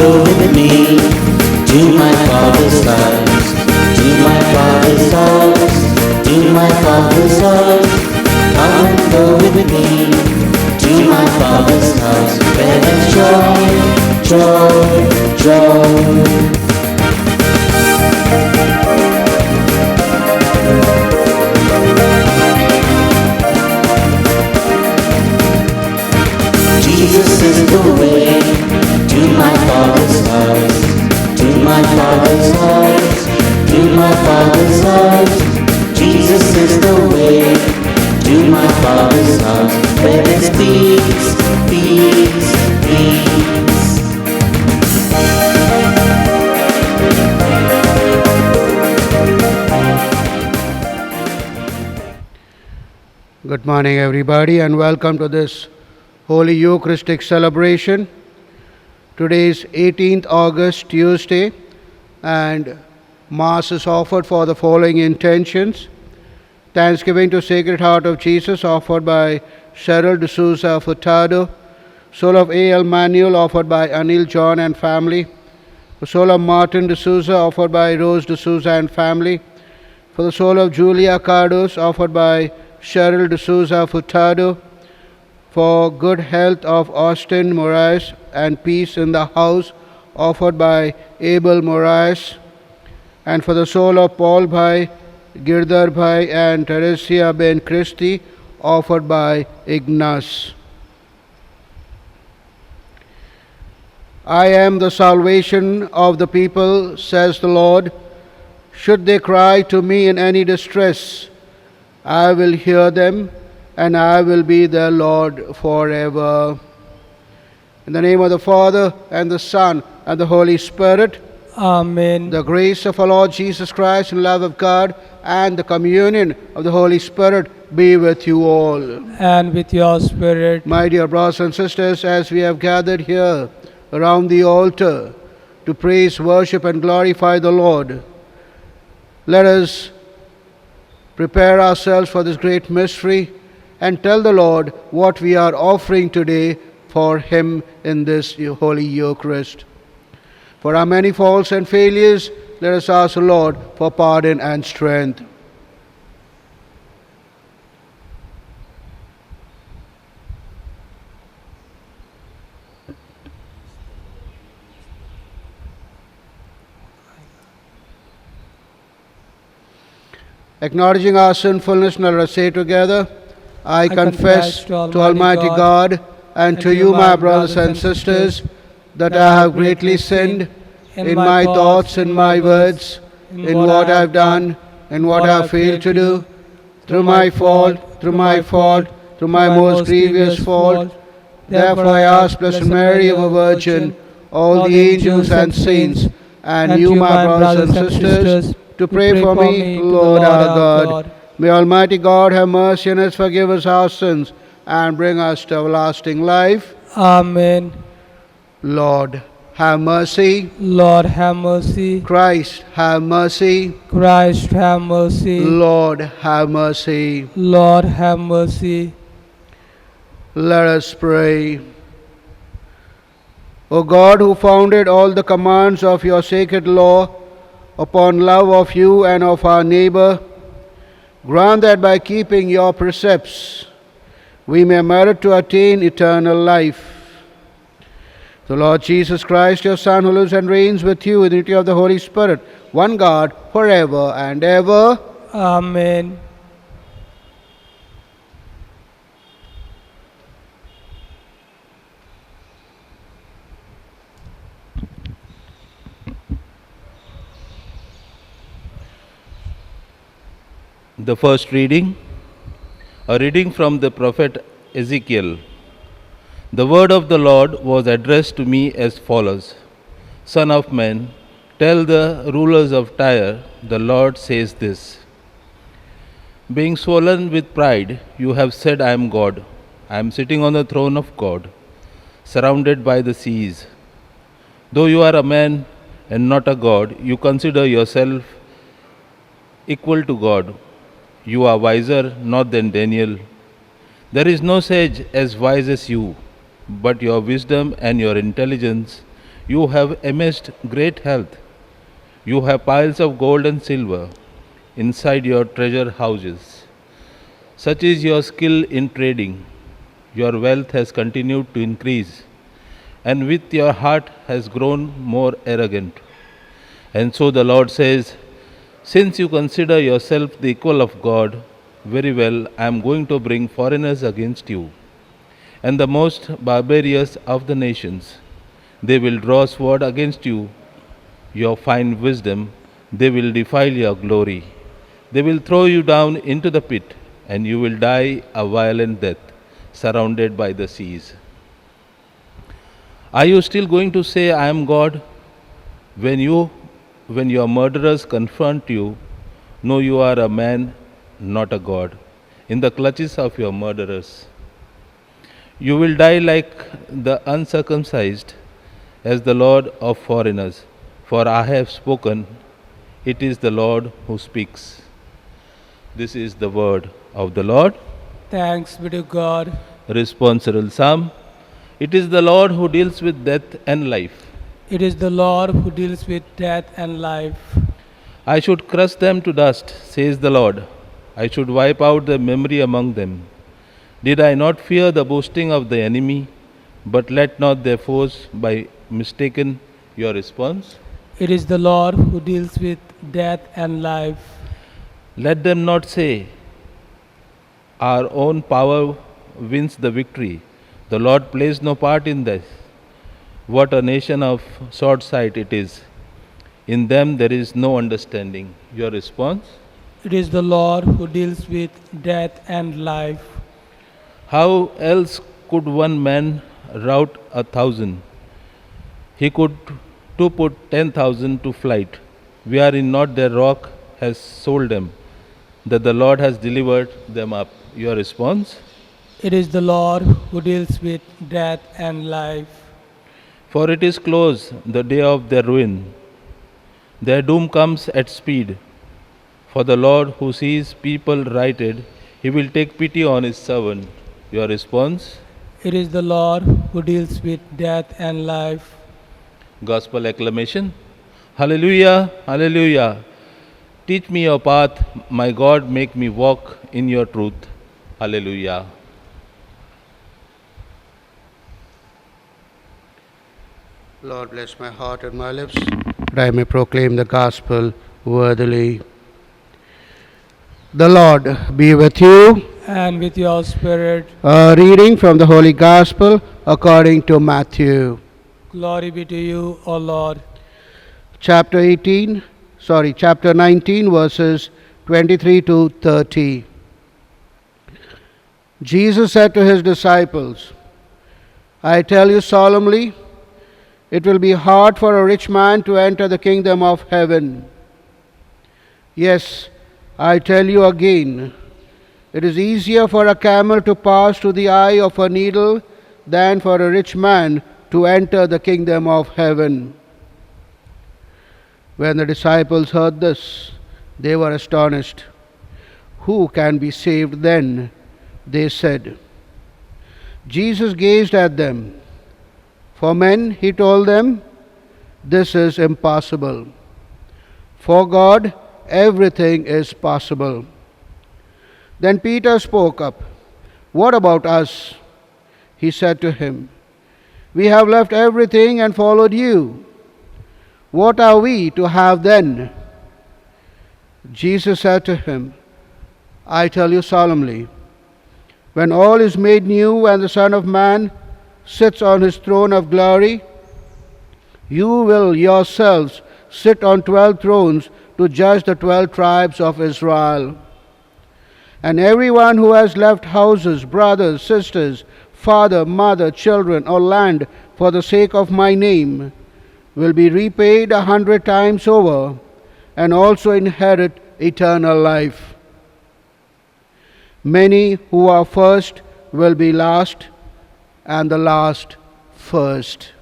go with me to my Father's house, to my Father's house, to my Father's house. Come and go with me to my Father's house, where there's joy, joy, joy. Jesus is the way to my Father's house, to my Father's house, to my Father's house. Jesus is the way to my Father's house, where there's peace, peace, peace. Good morning, everybody, and welcome to this Holy Eucharistic celebration. Today is 18th August, Tuesday, and Mass is offered for the following intentions. Thanksgiving to Sacred Heart of Jesus, offered by Cheryl D'Souza Furtado. Soul of A.L. Manuel, offered by Anil John and family. The soul of Martin D'Souza, offered by Rose D'Souza and family. For the soul of Julia Cardos, offered by Cheryl D'Souza Furtado. For good health of Austin Moraes and peace in the house, offered by Abel Moraes. And for the soul of Paul Bhai, Girdhar Bhai and Teresia Ben Christi, offered by Ignace. I am the salvation of the people, says the Lord. Should they cry to me in any distress, I will hear them, and I will be their Lord forever. In the name of the Father, and the Son, and the Holy Spirit. Amen. The grace of our Lord Jesus Christ and love of God and the communion of the Holy Spirit be with you all. And with your spirit. My dear brothers and sisters, as we have gathered here around the altar to praise, worship, and glorify the Lord, let us prepare ourselves for this great mystery and tell the Lord what we are offering today for Him in this Holy Eucharist. For our many faults and failures, let us ask the Lord for pardon and strength. Acknowledging our sinfulness, let us say together, I confess to Almighty God and to you, my brothers and sisters, that I have greatly sinned in my thoughts, in my words, in what I have done, and what I have failed to do, through my fault, through my most grievous fault. Therefore I ask Blessed Mary, ever Virgin, all the angels and saints, and you, my brothers and sisters, to pray for me, Lord our God. May Almighty God have mercy on us, forgive us our sins, and bring us to everlasting life. Amen. Lord, have mercy. Lord, have mercy. Christ, have mercy. Christ, have mercy. Lord, have mercy. Lord, have mercy. Let us pray. O God, who founded all the commands of your sacred law upon love of you and of our neighbor, grant that by keeping your precepts we may merit to attain eternal life. The Lord Jesus Christ, your Son, who lives and reigns with you in the unity of the Holy Spirit, one God, forever and ever. Amen. The first reading, a reading from the prophet Ezekiel. The word of the Lord was addressed to me as follows. Son of man, tell the rulers of Tyre, the Lord says this. Being swollen with pride, you have said, I am God. I am sitting on the throne of God, surrounded by the seas. Though you are a man and not a God, you consider yourself equal to God. You are wiser not than Daniel. There is no sage as wise as you, but your wisdom and your intelligence You have amassed great health. You have piles of gold and silver inside your treasure houses. Such is your skill in trading. Your wealth has continued to increase, and with your heart has grown more arrogant. And so the Lord says, since you consider yourself the equal of God, very well, I am going to bring foreigners against you, and the most barbarous of the nations. They will draw sword against you, your fine wisdom. They will defile your glory. They will throw you down into the pit, and you will die a violent death, surrounded by the seas. Are you still going to say, I am God? When your murderers confront you, know you are a man, not a God, in the clutches of your murderers. You will die like the uncircumcised, as the Lord of foreigners. For I have spoken, it is the Lord who speaks. This is the word of the Lord. Thanks be to God. Responsorial Psalm. It is the Lord who deals with death and life. It is the Lord who deals with death and life. I should crush them to dust, says the Lord. I should wipe out their memory among them. Did I not fear the boasting of the enemy? But let not their foes be mistaken. Your response? It is the Lord who deals with death and life. Let them not say, our own power wins the victory. The Lord plays no part in this. What a nation of short sight it is. In them there is no understanding. Your response? It is the Lord who deals with death and life. How else could one man rout 1,000? He could to put 10,000 to flight. Wherein not their rock has sold them, that the Lord has delivered them up. Your response? It is the Lord who deals with death and life. For it is close, the day of their ruin. Their doom comes at speed. For the Lord who sees people righted, he will take pity on his servant. Your response? It is the Lord who deals with death and life. Gospel acclamation. Hallelujah, hallelujah. Teach me your path, my God, make me walk in your truth. Hallelujah. Lord, bless my heart and my lips, that I may proclaim the gospel worthily. The Lord be with you. And with your spirit, A reading from the Holy Gospel according to Matthew. glory be to you, O Lord. Chapter 19, verses 23 to 30. Jesus said to his disciples, I tell you solemnly, it will be hard for a rich man to enter the kingdom of heaven. Yes, I tell you again, it is easier for a camel to pass through the eye of a needle than for a rich man to enter the kingdom of heaven. When the disciples heard this, they were astonished. Who can be saved then? They said. Jesus gazed at them. For men, he told them, this is impossible. For God, everything is possible. Then Peter spoke up. What about us? He said to him, we have left everything and followed you. What are we to have then? Jesus said to him, I tell you solemnly, when all is made new and the Son of Man sits on his throne of glory, you will yourselves sit on 12 thrones to judge the 12 tribes of Israel. And everyone who has left houses, brothers, sisters, father, mother, children, or land for the sake of my name will be repaid 100 times over and also inherit eternal life. Many who are first will be last, and the last first.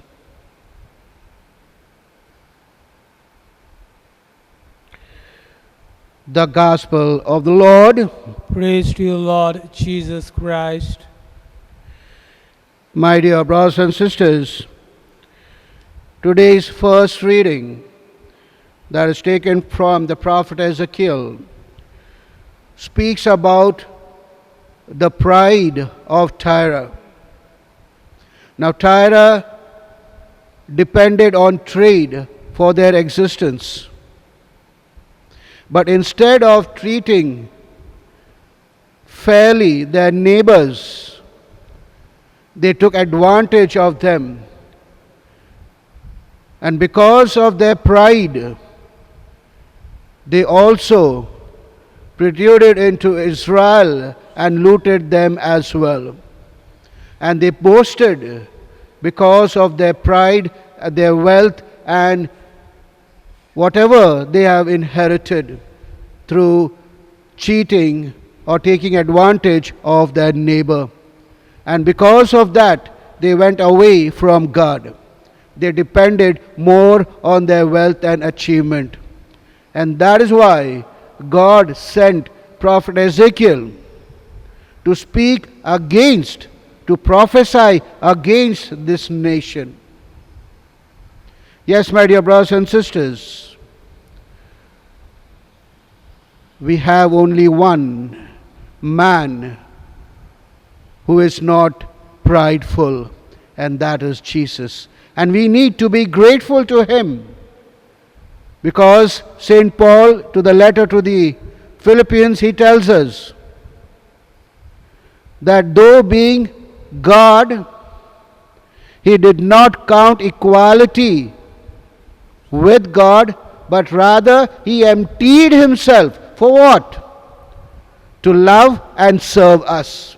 The Gospel of the Lord. Praise to you, Lord Jesus Christ. My dear brothers and sisters, Today's first reading, that is taken from the prophet Ezekiel, speaks about the pride of Tyre. Now, Tyre depended on trade for their existence. But instead of treating fairly their neighbors, they took advantage of them. And because of their pride, they also protruded into Israel and looted them as well. And they boasted because of their pride, their wealth, and whatever they have inherited through cheating or taking advantage of their neighbor. And because of that, they went away from God. They depended more on their wealth and achievement. And that is why God sent prophet Ezekiel to speak against, to prophesy against this nation. Yes, my dear brothers and sisters, we have only one man who is not prideful, and that is Jesus. And we need to be grateful to him, because St. Paul, to the letter to the Philippians, he tells us that though being God, he did not count equality with God, but rather he emptied himself. For what? To love and serve us.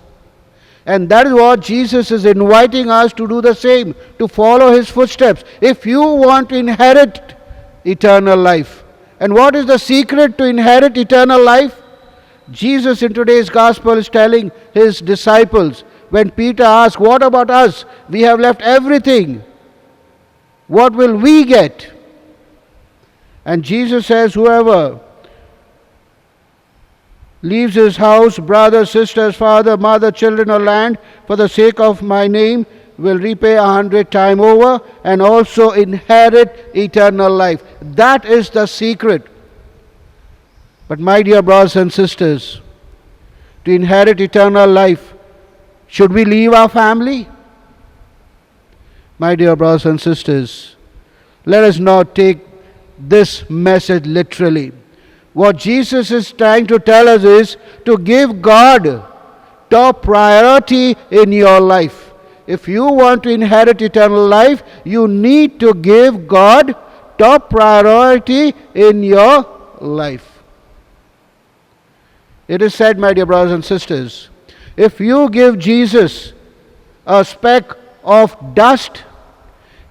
And that is what Jesus is inviting us to do the same, to follow his footsteps. If you want to inherit eternal life. And what is the secret to inherit eternal life? Jesus in today's gospel is telling his disciples, when Peter asked, what about us? We have left everything. What will we get? And Jesus says, whoever leaves his house, brothers, sisters, father, mother, children, or land for the sake of my name will repay 100 times over and also inherit eternal life. That is the secret. But my dear brothers and sisters, to inherit eternal life, should we leave our family? My dear brothers and sisters, let us not take this message literally. What Jesus is trying to tell us is to give God top priority in your life. If you want to inherit eternal life, you need to give God top priority in your life. It is said, my dear brothers and sisters, if you give Jesus a speck of dust,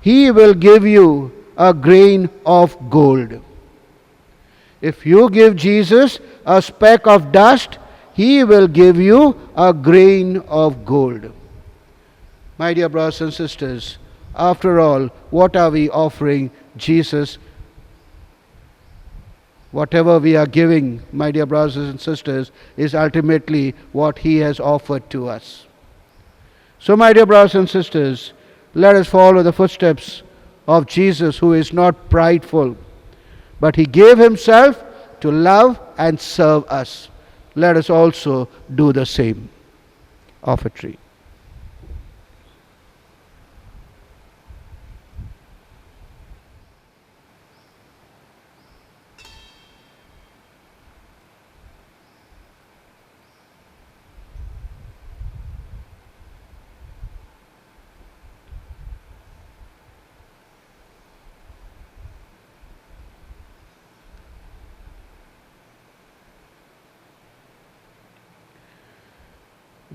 he will give you a grain of gold. If you give Jesus a speck of dust, he will give you a grain of gold. My dear brothers and sisters, after all, what are we offering Jesus? Whatever we are giving, my dear brothers and sisters, is ultimately what he has offered to us. So, my dear brothers and sisters, let us follow the footsteps of Jesus, who is not prideful, but he gave himself to love and serve us. Let us also do the same. Offertory.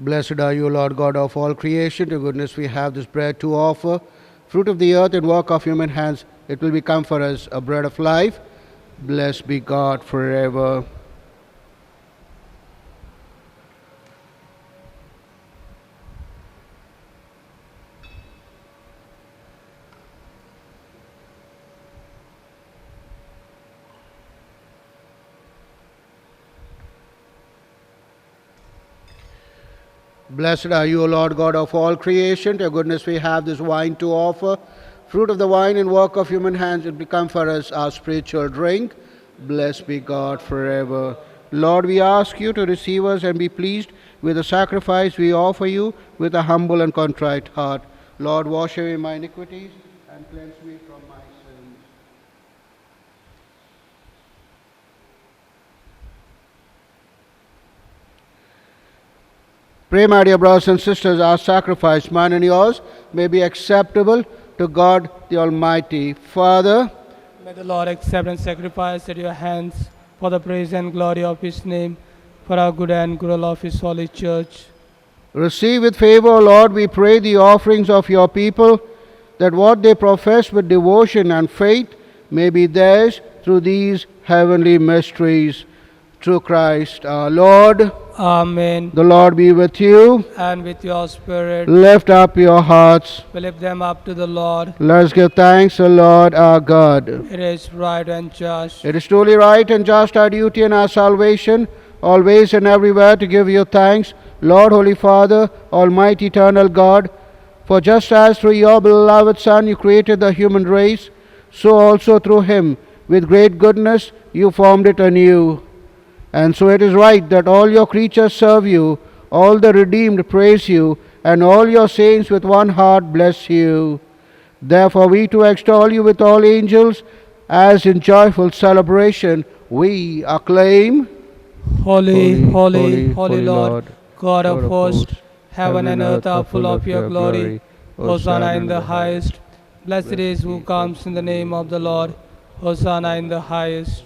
Blessed are you, Lord God of all creation. To goodness we have this bread to offer, fruit of the earth and work of human hands. It will become for us a bread of life. Blessed be God forever. Blessed are you, O Lord God of all creation. To your goodness we have this wine to offer, fruit of the vine and work of human hands, it become for us our spiritual drink. Blessed be God forever. Lord, we ask you to receive us and be pleased with the sacrifice we offer you with a humble and contrite heart. Lord, wash away my iniquities and cleanse me from my sins. Pray, my dear brothers and sisters, our sacrifice, mine and yours, may be acceptable to God the Almighty. Father, May the Lord accept and sacrifice at your hands for the praise and glory of his name, for our good and good of his holy church. receive with favor, O Lord, we pray, the offerings of your people, that what they profess with devotion and faith may be theirs through these heavenly mysteries. Through Christ our Lord. Amen. The Lord be with you. And with your spirit, Lift up your hearts. we lift them up to the Lord. Let us give thanks to the Lord our God. It is right and just. It is truly right and just, our duty and our salvation, always and everywhere to give you thanks, Lord, Holy Father, Almighty, eternal God. For just as through your beloved Son you created the human race, so also through him, with great goodness, you formed it anew. And so it is right that all your creatures serve you, all the redeemed praise you, and all your saints with one heart bless you. Therefore we too extol you with all angels, as in joyful celebration we acclaim. Holy, holy, holy Lord, God of hosts, heaven and earth are full of your glory. Hosanna in the highest. Blessed is who comes in the name of the Lord. Hosanna in the highest.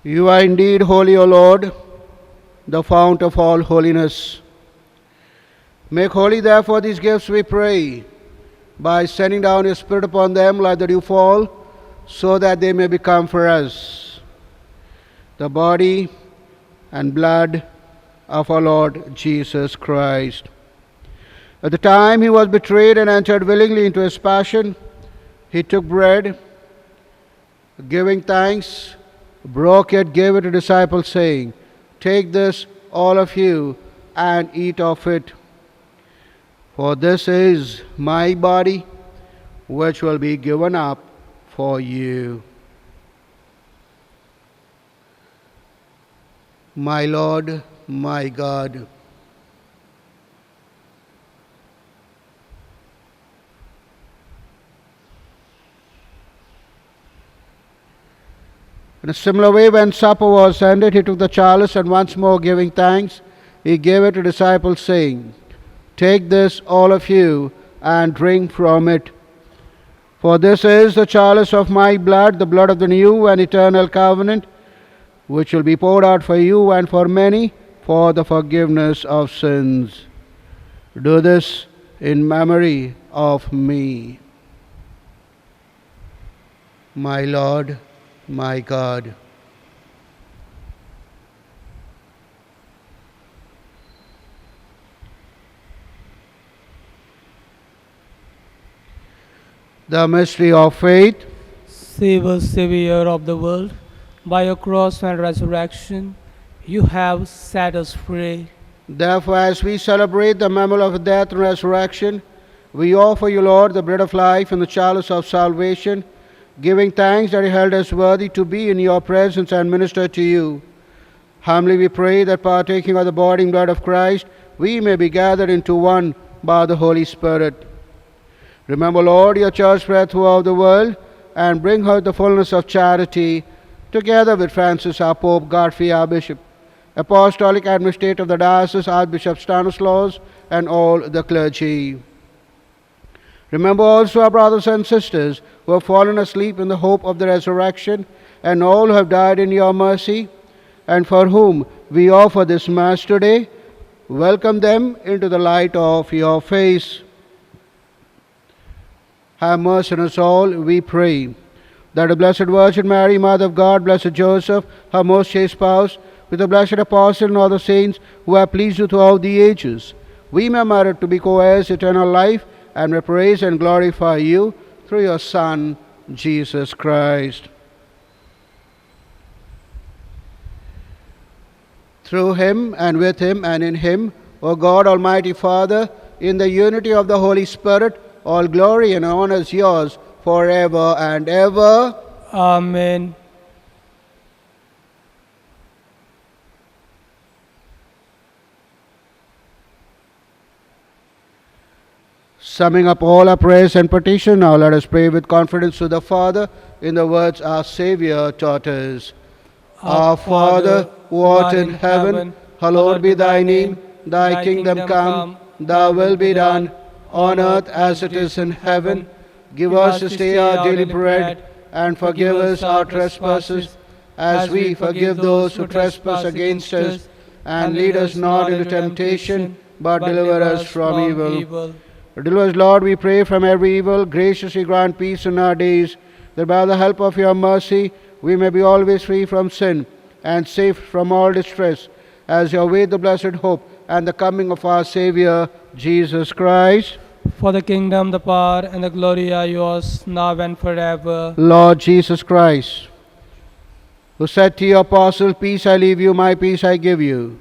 You are indeed holy, O Lord, the fount of all holiness. Make holy, therefore, these gifts, we pray, by sending down your Spirit upon them like the dewfall, so that they may become for us the body and blood of our Lord Jesus Christ. At the time he was betrayed and entered willingly into his passion, he took bread, giving thanks, broke it, gave it to disciples, saying, "Take this, all of you, and eat of it. For this is my body, which will be given up for you." My Lord, my God. In a similar way, when supper was ended, he took the chalice, and once more giving thanks, he gave it to disciples, saying, "Take this, all of you, and drink from it. For this is the chalice of my blood, the blood of the new and eternal covenant, which will be poured out for you and for many for the forgiveness of sins. Do this in memory of me." My Lord, my God. The mystery of faith. Save us, Savior of the world. By your cross and resurrection, you have set us free. Therefore, as we celebrate the memorial of death and resurrection, we offer you, Lord, the bread of life and the chalice of salvation, giving thanks that you held us worthy to be in your presence and minister to you. Humbly we pray that, partaking of the body and blood of Christ, we may be gathered into one by the Holy Spirit. Remember, Lord, your church spread throughout the world, and bring her the fullness of charity, together with Francis our Pope, Godfrey our Bishop, Apostolic Administrator of the Diocese, Archbishop Stanislaus, and all the clergy. Remember also our brothers and sisters who have fallen asleep in the hope of the resurrection, and all who have died in your mercy, and for whom we offer this Mass today. Welcome them into the light of your face. Have mercy on us all, we pray, that the Blessed Virgin Mary, Mother of God, Blessed Joseph, her most chaste spouse, with the blessed Apostle and all the saints who have pleased you throughout the ages, we may merit to be co-heirs eternal life, and may praise and glorify you through your Son, Jesus Christ. Through him, and with him, and in him, O God, Almighty Father, in the unity of the Holy Spirit, all glory and honor is yours forever and ever. Amen. Summing up all our prayers and petitions, now let us pray with confidence to the Father in the words our Saviour taught us. Our Father, who art in heaven, hallowed be thy name. Thy kingdom come, thy will be done, on earth as it is in heaven. Give us this day our daily bread, and forgive us our trespasses, as we forgive those who trespass against us. And lead us not into temptation, but deliver us from evil. Deliver us, Lord, we pray, from every evil. Graciously grant peace in our days, that by the help of your mercy we may be always free from sin and safe from all distress, as you await the blessed hope and the coming of our Saviour, Jesus Christ. For the kingdom, the power, and the glory are yours, now and forever. Lord Jesus Christ, who said to your apostle, Peace I leave you, my peace I give you,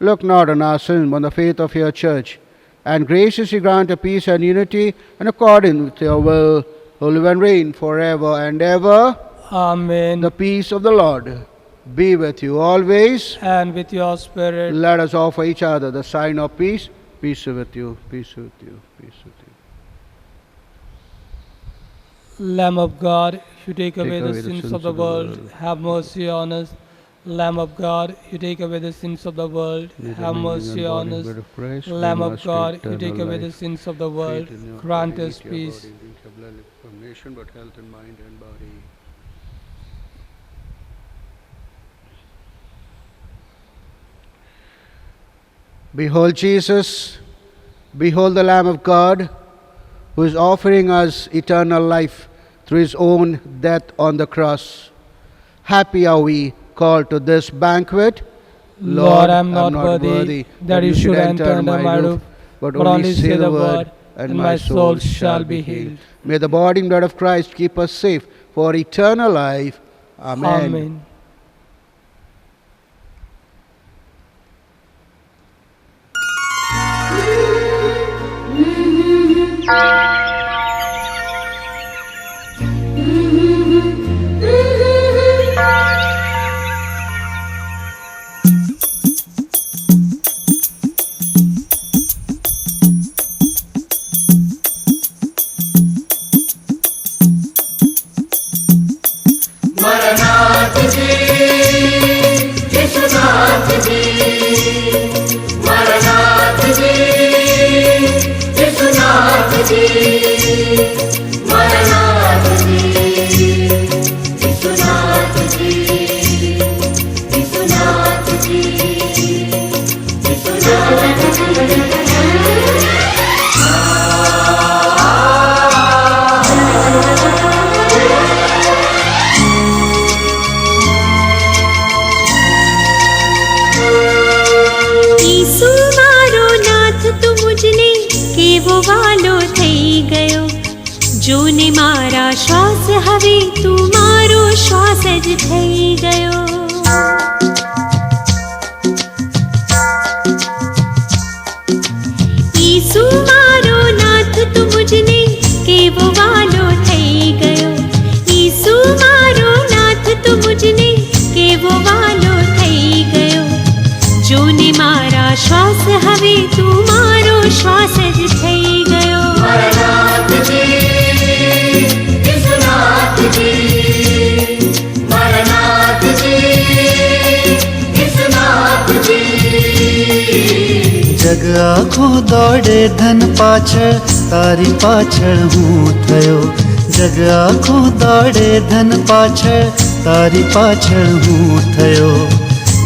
look not on our sin, but on the faith of your church, and graciously grant a peace and unity, and according with your will, who live and reign forever and ever. Amen. The peace of the Lord be with you always. And with your spirit. Let us offer each other the sign of peace. Peace with you, peace with you, peace with you. Lamb of God, you take away the sins of the world, have mercy on us. Lamb of God, you take away the sins of the world, have mercy on us. Lamb of God, you take away the sins of the world, grant us peace. But health in mind and body. Behold Jesus, behold the Lamb of God, who is offering us eternal life through his own death on the cross. Happy are we called to this banquet. Lord, I am not worthy that you should enter under my roof, but only say the word, and my soul shall be healed. May the body and blood of Christ keep us safe for eternal life. Amen. Amen. मरनाथ जी, यीशुनाथ जी, मरनाथ जी, यीशुनाथ जी, मरनाथ जी, यीशुनाथ जी, यीशुनाथ जी, यीशुनाथ जी। કેવો વાલો થઈ ગયો જોને મારા શ્વાસ હવે તું મારો શ્વાસ જ થઈ ગયો ઈસુ મારો નાથ તું મુજને કેવો વાલો થઈ ગયો ઈસુ મારો નાથ તું મુજને કેવો વાલો થઈ ગયો જોને મારા શ્વાસ હવે તું મારો શ્વાસ જ થઈ ગયો मरनाथ जी, यीशुनाथ जी, मरनाथ जी, यीशुनाथ जी। जग आखो दौड़े धन पाछळ तारी पाछळ हूँ थयो जग आखो दौड़े धन पाछळ तारी पाछळ हूँ थयो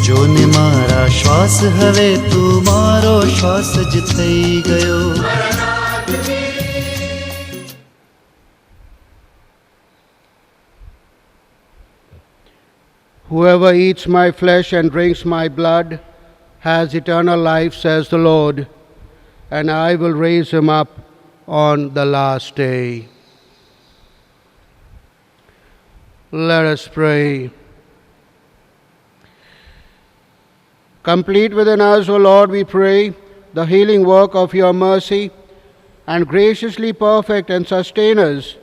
जोने मारा श्वास हवे तू मारो श्वास ज थई गयो Whoever eats my flesh and drinks my blood has eternal life, says the Lord, and I will raise him up on the last day. Let us pray. Complete within us, O Lord, we pray, the healing work of your mercy, and graciously perfect and sustain us,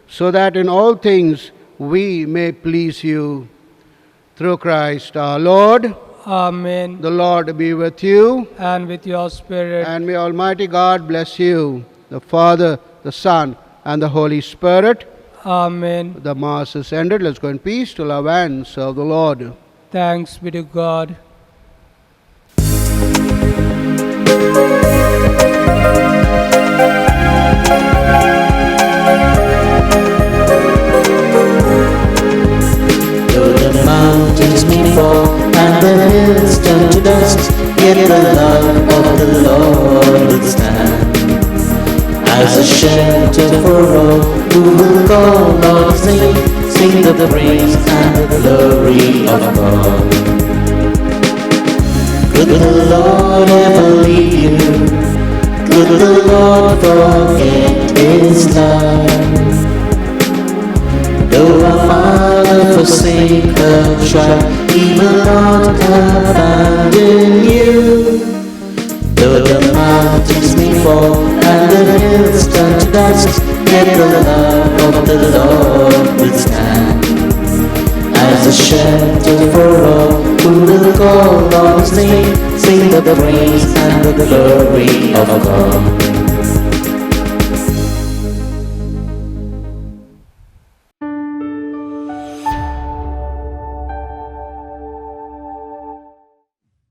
so that in all things we may please you. Through Christ our Lord. Amen. The Lord be with you. And with your spirit. And may Almighty God bless you, the Father, the Son, and the Holy Spirit. Amen. The Mass is ended. Let's go in peace to love and serve the Lord. Thanks be to God. Though the mountains may fall and the hills turn to dust, yet the love of the Lord will stand as a shelter for all who will call on His name, sing the praise and the glory of God. Could the Lord ever leave you? Could the Lord forget His love? Though our father forsake her child, He will not abandon you. Though the mountains may fall and the hills turn to dust, yet the love of the Lord will stand as a shelter for all who will call on His name, sing the praise and the glory of God.